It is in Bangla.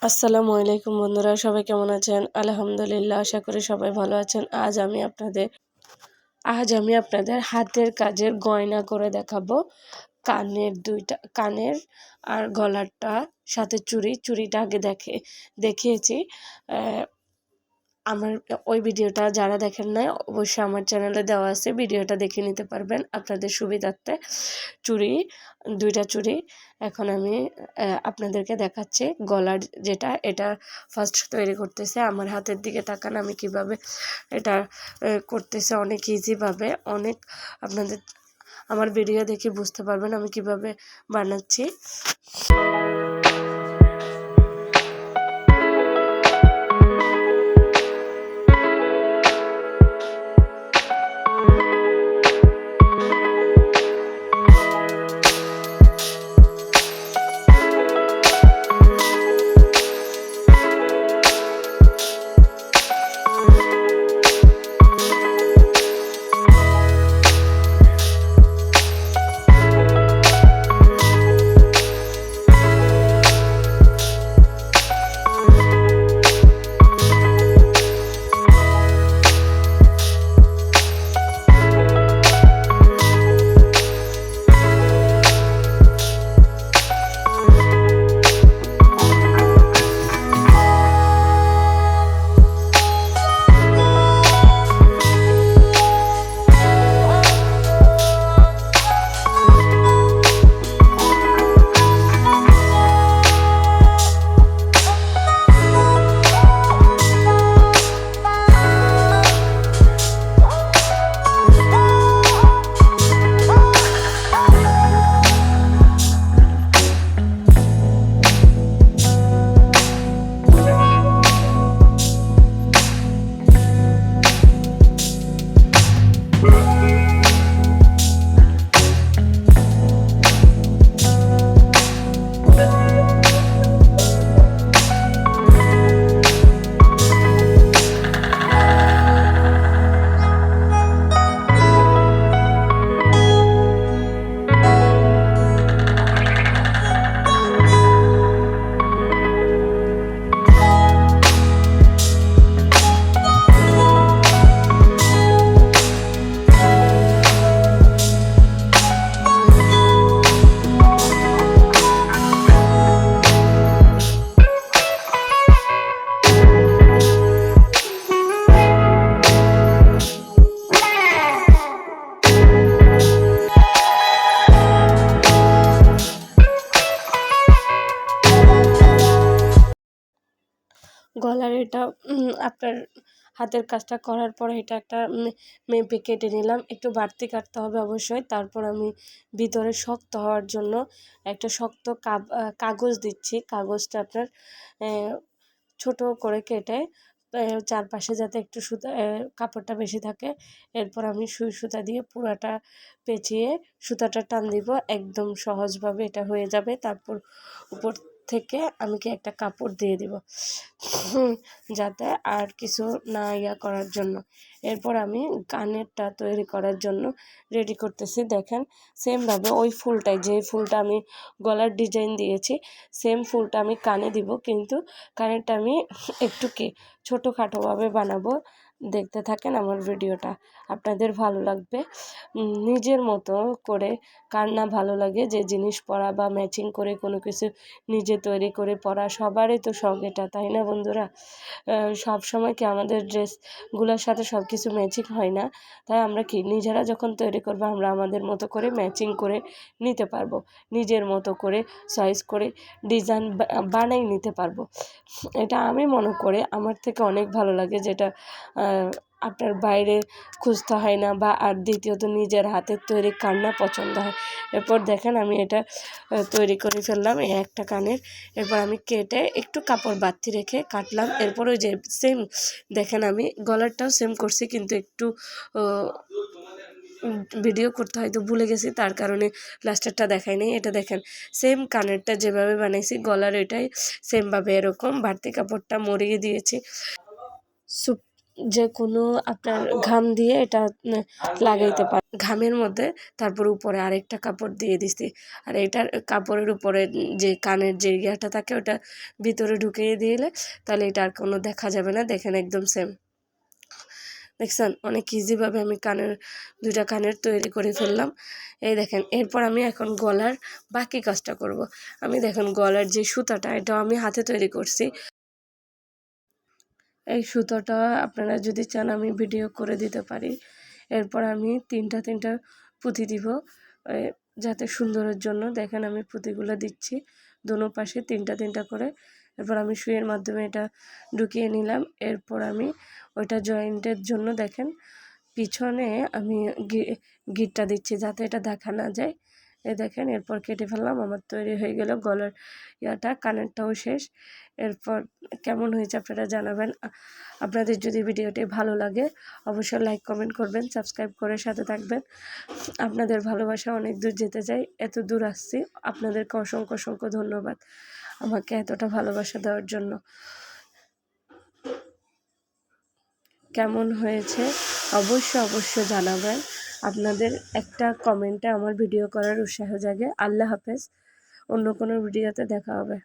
আসসালামু আলাইকুম বন্ধুরা, সবাই কেমন আছেন? আলহামদুলিল্লাহ, আশা করি সবাই ভালো আছেন। আজ আমি আপনাদের হাতের কাজের গয়না করে দেখাবো। কানের আর গলারটা, সাথে চুড়িটা আগে দেখিয়েছি। আমার ওই ভিডিওটা যারা দেখেন নাই অবশ্যই আমার চ্যানেলে দেওয়া আছে, ভিডিওটা দেখে নিতে পারবেন আপনাদের সুবিধার্থে। দুইটা চুড়ি এখন আমি আপনাদেরকে দেখাচ্ছি। গলার এটা ফার্স্ট তৈরি করতেছে। আমার হাতের দিকে তাকান, আমি কিভাবে এটা করতেছে। অনেক ইজিভাবে, আপনাদের আমার ভিডিও দেখে বুঝতে পারবেন আমি কিভাবে বানাচ্ছি। গলার এটা আপনার হাতের কাজটা করার পর এটা একটা মেপে কেটে নিলাম। একটু বাড়তি কাটতে হবে অবশ্যই। তারপর আমি ভিতরে শক্ত হওয়ার জন্য একটা শক্ত কাগজ দিচ্ছি। কাগজটা আপনার ছোট করে কেটে চারপাশে যাতে একটু কাপড়টা বেশি থাকে। এরপর আমি সুই সুতা দিয়ে পুরাটা পেঁচিয়ে সুতাটা টান দিব। একদম সহজভাবে এটা হয়ে যাবে। তারপর উপর থেকে আমি একটা কাপড় দিয়ে দিব যাতে আর কিছু না করার জন্য। এরপর আমি কানেরটা তৈরি করার জন্য রেডি করতেছি। দেখেন সেমভাবে ওই ফুলটাই, যে ফুলটা আমি গলার ডিজাইন দিয়েছি, সেম ফুলটা আমি কানে দিব, কিন্তু কানেরটা আমি একটু ছোটোখাটোভাবে বানাবো। দেখতে থাকেন আমার ভিডিওটা, আপনাদের ভালো লাগবে। নিজের মতো করে, কার না ভালো লাগে যে জিনিস পরা বা ম্যাচিং করে কোনো কিছু নিজে তৈরি করে পরা? সবারই তো শখ এটা, তাই না বন্ধুরা? সব সময় কি আমাদের ড্রেসগুলোর সাথে সব কিছু ম্যাচিং হয় না? তাই আমরা নিজেরা যখন তৈরি করবো, আমরা আমাদের মতো করে ম্যাচিং করে নিতে পারবো, নিজের মতো করে চয়েস করে ডিজাইন বানাই নিতে পারবো। এটা আমি মনে করে আমার থেকে অনেক ভালো লাগে, যেটা আপনার বাইরে খুঁজতে হয় না, বা আর দ্বিতীয়ত নিজের হাতের তৈরি কার না পছন্দ হয়। এরপর দেখেন আমি এটা তৈরি করে ফেললাম, এই একটা কানের। এরপর আমি কেটে একটু কাপড় বাড়তি রেখে কাটলাম। এরপর ওই যে সেম দেখেন আমি গলারটাও সেম করছি, কিন্তু একটু ভিডিও করতে হয়তো ভুলে গেছি, তার কারণে লাস্টারটা দেখাই নেই। এটা দেখেন সেম কানেরটা যেভাবে বানাইছি, গলার এটাই সেমভাবে এরকম বাড়তি কাপড়টা মরিয়ে দিয়েছি। যে কোনো আপনার ঘাম দিয়ে এটা লাগাইতে পারেন। ঘামের মধ্যে তারপর উপরে আরেকটা কাপড় দিয়ে দিছি, আর এটার কাপড়ের উপরে যে কানের যে ইয়াটা থাকে ওটা ভিতরে ঢুকিয়ে দিলে তাহলে এটা আর কোনো দেখা যাবে না। দেখেন একদম সেম, দেখছেন অনেক ইজিভাবে আমি দুইটা কানের তৈরি করে ফেললাম। এই দেখেন, এরপর আমি এখন গলার বাকি কাজটা করব। আমি দেখেন গলার যে সুতাটা এটাও আমি হাতে তৈরি করছি। এই সুতোটা আপনারা যদি চান আমি ভিডিও করে দিতে পারি। এরপর আমি তিনটা পুঁতি দিব যাতে সুন্দরের জন্য। দেখেন আমি পুঁতিগুলো দিচ্ছি দোনো পাশে তিনটা করে। এরপর আমি সুইয়ের মাধ্যমে এটা ঢুকিয়ে নিলাম। এরপর আমি ওইটা জয়েন্টের জন্য দেখেন পিছনে আমি গিটটা দিচ্ছি যাতে এটা দেখা না যায়। এই দেখেন, এরপর কেটে ফেললাম। আমার তৈরি হয়ে গেল গলার ইয়াটা, কানেরটাও শেষ। এরপর কেমন হয়েছে আপনারা জানাবেন। আপনাদের যদি ভিডিওটি ভালো লাগে অবশ্যই লাইক কমেন্ট করবেন, সাবস্ক্রাইব করে সাথে থাকবেন। আপনাদের ভালোবাসা অনেক দূর যেতে চাই, এত দূর আসছি। আপনাদেরকে অসংখ্য ধন্যবাদ আমাকে এতটা ভালোবাসা দেওয়ার জন্য। কেমন হয়েছে অবশ্যই জানাবেন। আপনাদের একটা কমেন্টে আমার ভিডিও করার উৎসাহ জাগে। আল্লাহ হাফেজ, অন্য কোনো ভিডিওতে দেখা হবে।